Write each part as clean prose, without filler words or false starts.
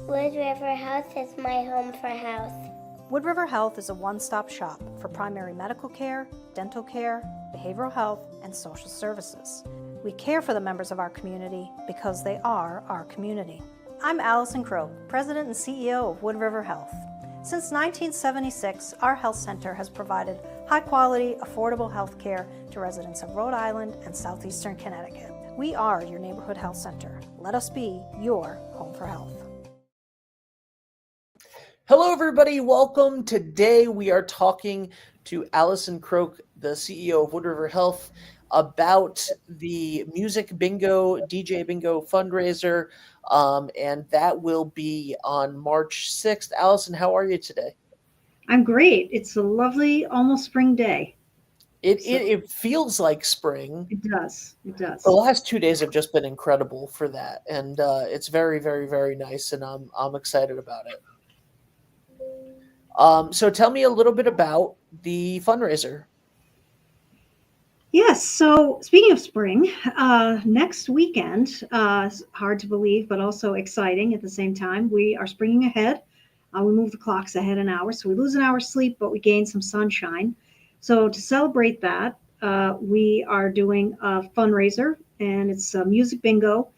Wood River House is my home for house. Wood River Health is a one-stop shop for primary medical care, dental care, behavioral health, and social services. We care for the members of our community because they are our community. I'm Allison Croak, President and CEO of Wood River Health. Since 1976, our health center has provided high-quality, affordable health care to residents of Rhode Island and southeastern Connecticut. We are your neighborhood health center. Let us be your home for health. Hello, everybody. Welcome. Today we are talking to Allison Croak, the CEO of Wood River Health, about the music bingo, DJ bingo fundraiser, and that will be on March 6th. Allison, how are you today? I'm great. It's a lovely, almost spring day. It feels like spring. It does. It does. The last 2 days have just been incredible for that, and it's very, very, very nice, and I'm excited about it. So tell me a little bit about the fundraiser. Yes. So speaking of spring, next weekend, hard to believe, but also exciting at the same time, we are springing ahead. We move the clocks ahead an hour. So we lose an hour's sleep, but we gain some sunshine. So to celebrate that, we are doing a fundraiser, and it's a music bingo,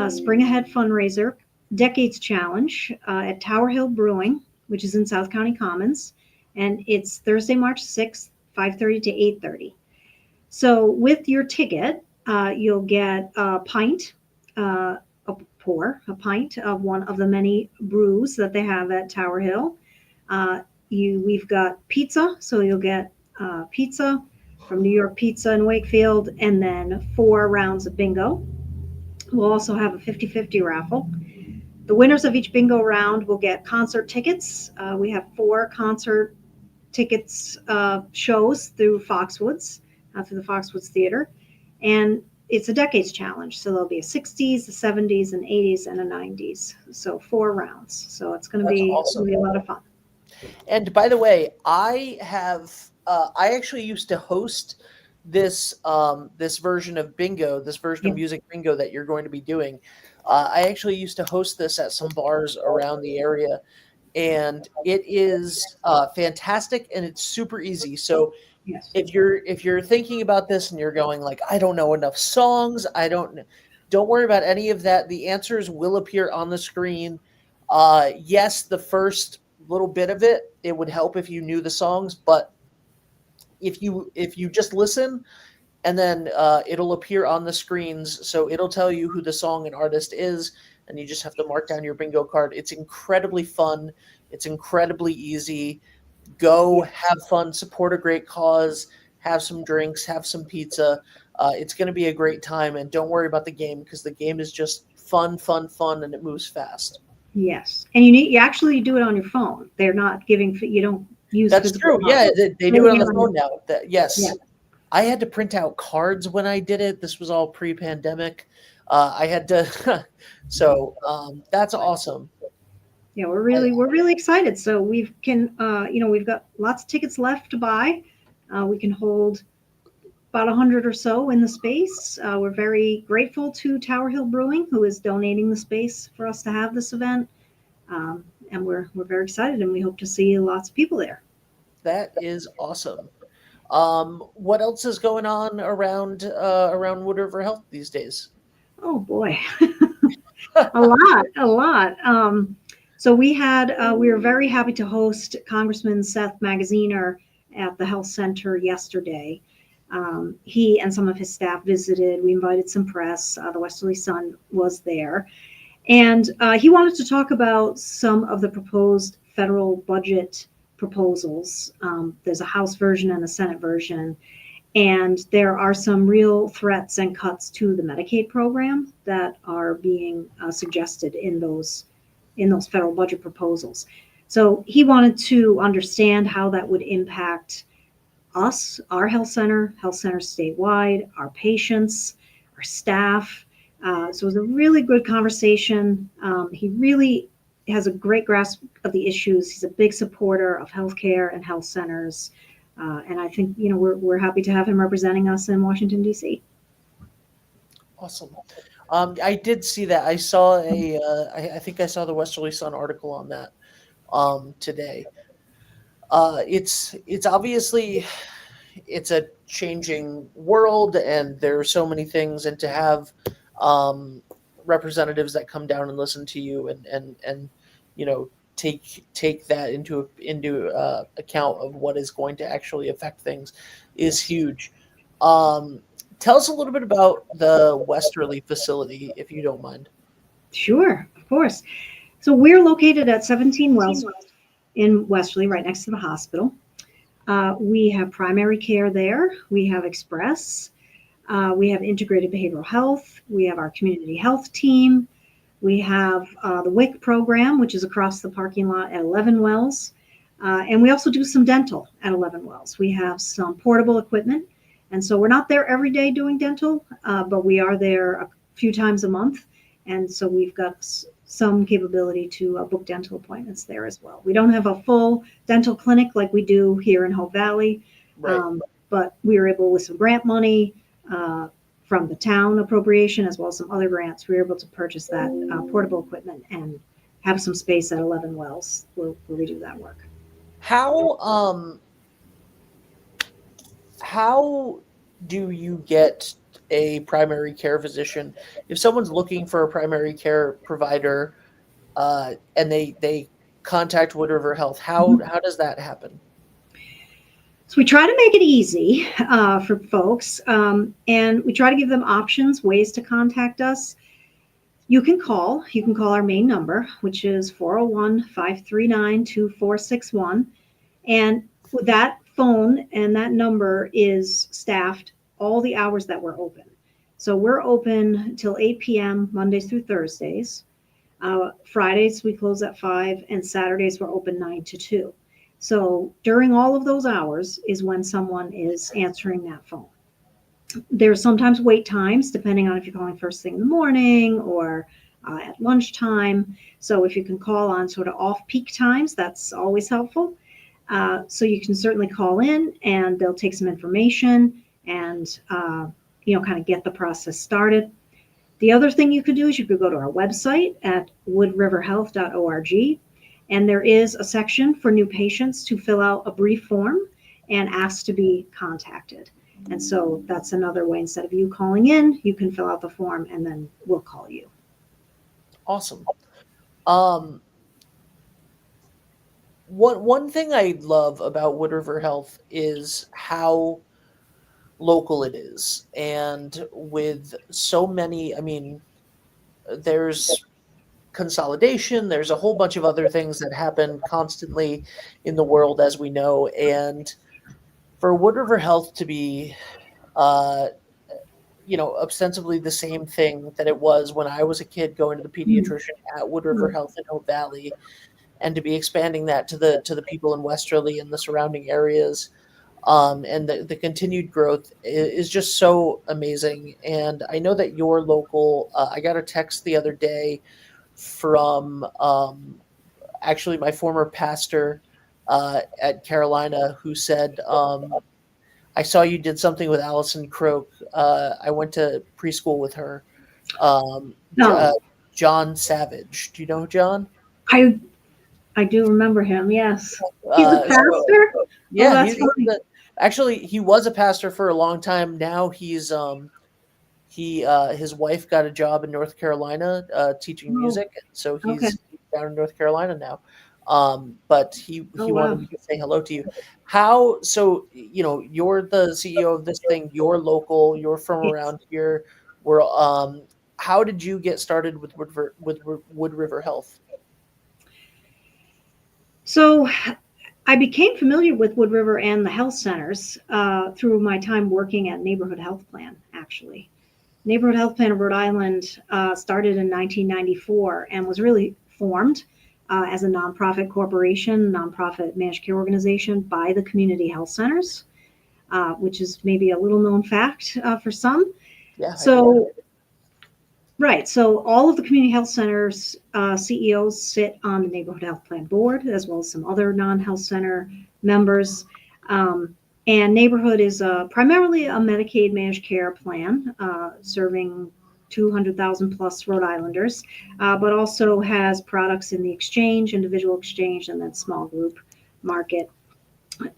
spring ahead fundraiser, decades challenge at Tower Hill Brewing, which is in South County Commons, and it's Thursday, March 6th, 5:30 to 8:30. So with your ticket, you'll get a pint, a pint of one of the many brews that they have at Tower Hill. We've got pizza, so you'll get pizza from New York Pizza in Wakefield, and then 4 rounds of bingo. We'll also have a 50-50 raffle. The winners of each bingo round will get concert tickets. We have 4 concert tickets shows through Foxwoods, through the Foxwoods Theater. And it's a decades challenge. So there'll be a 60s, a 70s, an 80s, and a 90s. So 4 rounds. So it's going to be Awesome. a lot of fun. And by the way, I actually used to host this version of bingo, this version of music bingo that you're going to be doing. I actually used to host this at some bars around the area, and it is fantastic, and it's super easy. So Yes. if you're thinking about this and you're going like, I don't know enough songs, don't worry about any of that. The answers will appear on the screen. Yes, the first little bit of it would help if you knew the songs, but if you just listen, and then it'll appear on the screens. So it'll tell you who the song and artist is, and you just have to mark down your bingo card. It's incredibly fun. It's incredibly easy. Go have fun, support a great cause, have some drinks, have some pizza. It's going to be a great time, and don't worry about the game, because the game is just fun, and it moves fast. Yes. And you actually do it on your phone. They're not giving, you don't use. That's true. Yeah, they do it on the phone now. Yes. Yeah. I had to print out cards when I did it. This was all pre-pandemic. I had to, so that's awesome. Yeah, we're really excited. So we've got lots of tickets left to buy. We can hold about 100 or so in the space. We're very grateful to Tower Hill Brewing, who is donating the space for us to have this event. And we're very excited, and we hope to see lots of people there. That is awesome. What else is going on around Wood River Health these days? Oh boy, a lot. So we were very happy to host Congressman Seth Magaziner at the health center yesterday. He and some of his staff visited. We invited some press. The Westerly Sun was there, and he wanted to talk about some of the proposed federal budget proposals. There's a House version and a Senate version, and there are some real threats and cuts to the Medicaid program that are being suggested in those federal budget proposals. So he wanted to understand how that would impact us, our health center statewide, our patients, our staff. So it was a really good conversation. He really has a great grasp of the issues. He's a big supporter of healthcare and health centers. And I think, we're happy to have him representing us in Washington, D.C. Awesome. I did see that. I saw I think I saw the Westerly Sun article on that today. It's obviously it's a changing world, and there are so many things, and to have um, representatives that come down and listen to you and you know take that into account of what is going to actually affect things is huge. Um, Tell us a little bit about the Westerly facility, if you don't mind. Sure, of course. So we're located at 17 Wells in Westerly, right next to the hospital. We have primary care there. We have express. We have integrated behavioral health. We have our community health team. We have the WIC program, which is across the parking lot at 11 Wells. And we also do some dental at 11 Wells. We have some portable equipment. And so we're not there every day doing dental, but we are there a few times a month. And so we've got some capability to book dental appointments there as well. We don't have a full dental clinic like we do here in Hope Valley, Right. but we were able, with some grant money from the town appropriation, as well as some other grants, we were able to purchase that portable equipment and have some space at 11 Wells where we do that work. How do you get a primary care physician if someone's looking for a primary care provider and they contact Wood River Health? How does that happen? So we try to make it easy for folks, and we try to give them options, ways to contact us. You can call our main number, which is 401-539-2461. And that phone and that number is staffed all the hours that we're open. So we're open till 8 p.m. Mondays through Thursdays. Fridays we close at 5, and Saturdays we're open 9 to 2. So during all of those hours is when someone is answering that phone. There's sometimes wait times depending on if you're calling first thing in the morning or at lunchtime. So if you can call on sort of off-peak times, that's always helpful. So you can certainly call in and they'll take some information and kind of get the process started. The other thing you could do is you could go to our website at woodriverhealth.org, and there is a section for new patients to fill out a brief form and ask to be contacted. And so that's another way. Instead of you calling in, you can fill out the form and then we'll call you. Awesome. One thing I love about Wood River Health is how local it is. And with so many, I mean, there's consolidation, there's a whole bunch of other things that happen constantly in the world, as we know. And for Wood River Health to be, ostensibly the same thing that it was when I was a kid going to the pediatrician at Wood River Health in Hope Valley, and to be expanding that to the people in Westerly and the surrounding areas, and the continued growth is just so amazing. And I know that you're local. I got a text the other day from actually my former pastor at Carolina, who said, I saw you did something with Allison Croak. I went to preschool with her. John Savage. Do you know John? I do remember him. Yes, he's a pastor. Yeah, Actually, he was a pastor for a long time. Now he's his wife got a job in North Carolina teaching music, so he's down in North Carolina now. But he wanted me to say hello to you. So you're the CEO of this thing. You're local. You're from around here. How did you get started with Wood River Health? So I became familiar with Wood River and the health centers through my time working at Neighborhood Health Plan, actually. Neighborhood Health Plan of Rhode Island started in 1994 and was really formed as a nonprofit corporation, nonprofit managed care organization by the community health centers, which is maybe a little known fact for some. Yeah. Right. So all of the community health centers CEOs sit on the Neighborhood Health Plan board, as well as some other non-health center members. And Neighborhood is primarily a Medicaid managed care plan serving 200,000 plus Rhode Islanders, but also has products in the exchange, individual exchange, and then small group market.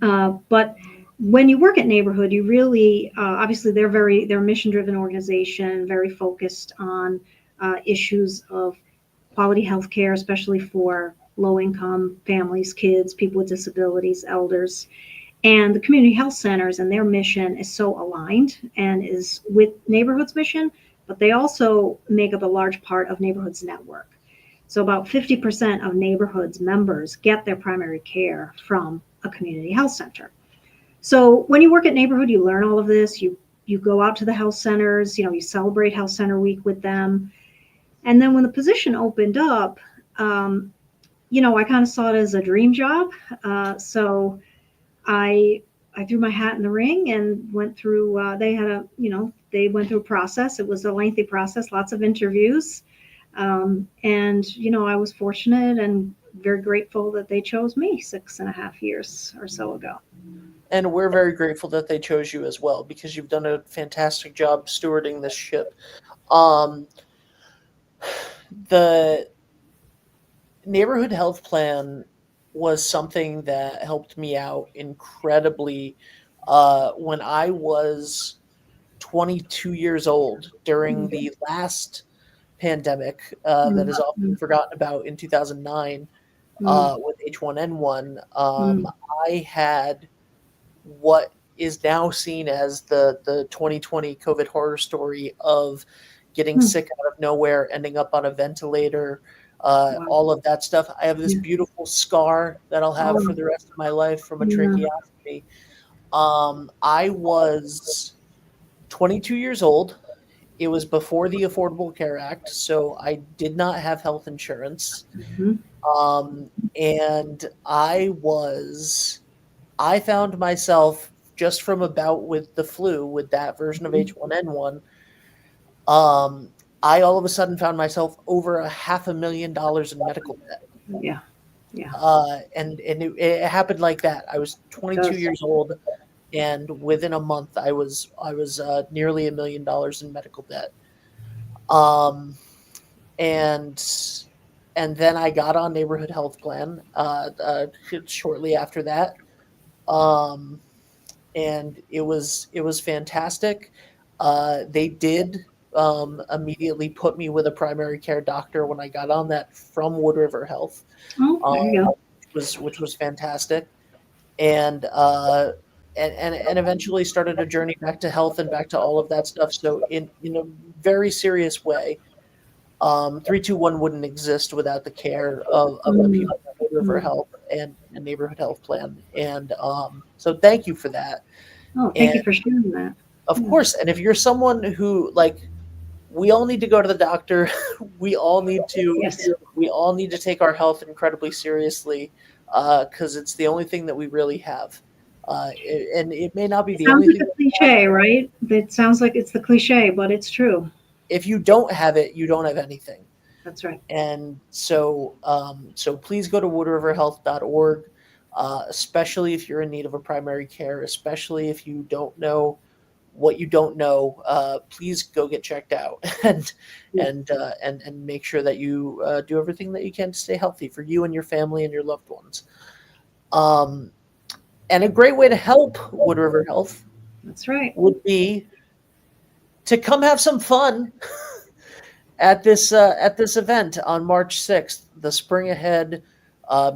But when you work at Neighborhood, you really, obviously, they're a mission driven organization, very focused on issues of quality health care, especially for low income families, kids, people with disabilities, elders. And the community health centers and their mission is so aligned and is with Neighborhood's mission, but they also make up a large part of Neighborhood's network. So about 50% of Neighborhood's members get their primary care from a community health center. So when you work at Neighborhood, you learn all of this. You go out to the health centers, you celebrate Health Center Week with them. And then when the position opened up, I kind of saw it as a dream job. So I threw my hat in the ring and went through. They went through a process. It was a lengthy process, lots of interviews, and I was fortunate and very grateful that they chose me 6.5 years or so ago. And we're very grateful that they chose you as well, because you've done a fantastic job stewarding this ship. The neighborhood health plan was something that helped me out incredibly when I was 22 years old during the last pandemic that is often forgotten about in 2009 with H1N1. I had what is now seen as the 2020 COVID horror story of getting sick out of nowhere, ending up on a ventilator, all of that stuff. I have this beautiful scar that I'll have for the rest of my life from a tracheostomy. I was 22 years old. It was before the Affordable Care Act, so I did not have health insurance. And I found myself, just from a bout with the flu, with that version of H1N1, I all of a sudden found myself over $500,000 in medical debt. Yeah. And it happened like that. I was 22 years old, and within a month, I was nearly $1 million in medical debt. And then I got on neighborhood health plan shortly after that. And it was fantastic. They did immediately put me with a primary care doctor when I got on that from Wood River Health, which was fantastic, and eventually started a journey back to health and back to all of that stuff. So in a very serious way, 321 wouldn't exist without the care of the people at Wood River Health and Neighborhood Health Plan. And so thank you for that. Thank you for sharing that. Of course. And if you're someone who, we all need to go to the doctor. We all need to take our health incredibly seriously, because it's the only thing that we really have. And it may not be the only thing. Sounds like a cliche, right? It sounds like it's the cliche, but it's true. If you don't have it, you don't have anything. That's right. And so please go to woodriverhealth.org, especially if you're in need of a primary care, especially if you don't know what you don't know. Please go get checked out and make sure that you do everything that you can to stay healthy for you and your family and your loved ones. And a great way to help Wood River Health, that's right, would be to come have some fun at this event on March 6th. The Spring Ahead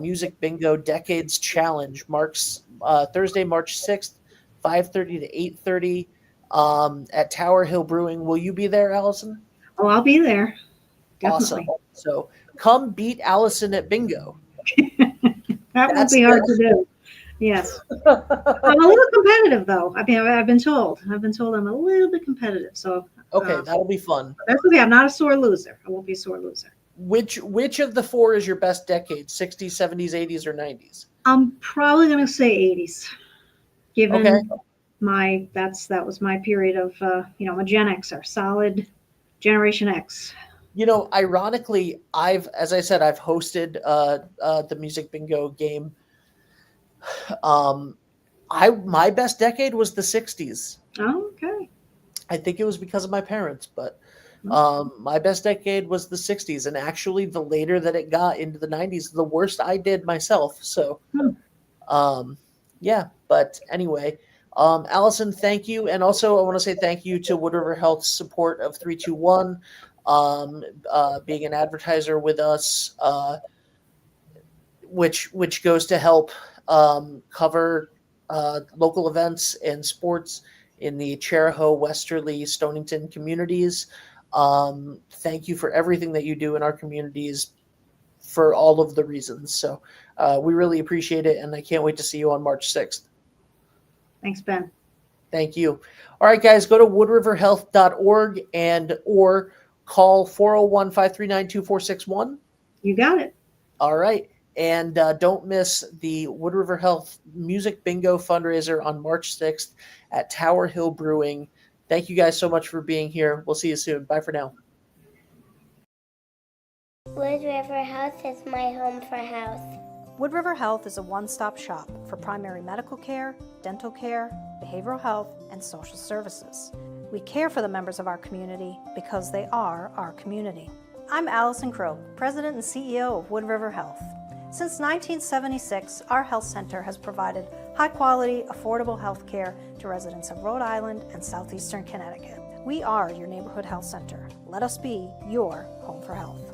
Music Bingo Decades Challenge marks Thursday, March 6th, 5:30 to 8:30 at Tower Hill Brewing. Will you be there, Allison? Oh, I'll be there. Definitely. Awesome. So come beat Allison at bingo. That would be hard to do. Yes. I'm a little competitive, though. I mean, I've been told I'm a little bit competitive. So okay, that'll be fun. That's okay. I'm not a sore loser. I won't be a sore loser. Which of the four is your best decade? 60s, 70s, 80s, or 90s? I'm probably going to say 80s, given that was my period of I'm a Gen Xer, solid Generation X. Ironically, as I said, I've hosted the Music Bingo game. My best decade was the 60s. Oh, okay. I think it was because of my parents, but My best decade was the 60s, and actually the later that it got into the 90s, the worst I did myself. So, Hmm. yeah, but anyway, Allison, thank you. And also I want to say thank you to Wood River Health's support of 321, being an advertiser with us, which goes to help cover local events and sports in the Cheraho, Westerly, Stonington communities. Thank you for everything that you do in our communities for all of the reasons. So we really appreciate it, and I can't wait to see you on March 6th. Thanks, Ben. Thank you. All right, guys, go to woodriverhealth.org or call 401-539-2461. You got it. All right. And don't miss the Wood River Health Music Bingo fundraiser on March 6th at Tower Hill Brewing. Thank you guys so much for being here. We'll see you soon. Bye for now. Wood River House is my home for house. Wood River Health is a one-stop shop for primary medical care, dental care, behavioral health, and social services. We care for the members of our community because they are our community. I'm Allison Croak, President and CEO of Wood River Health. Since 1976, our health center has provided high-quality, affordable health care to residents of Rhode Island and southeastern Connecticut. We are your neighborhood health center. Let us be your home for health.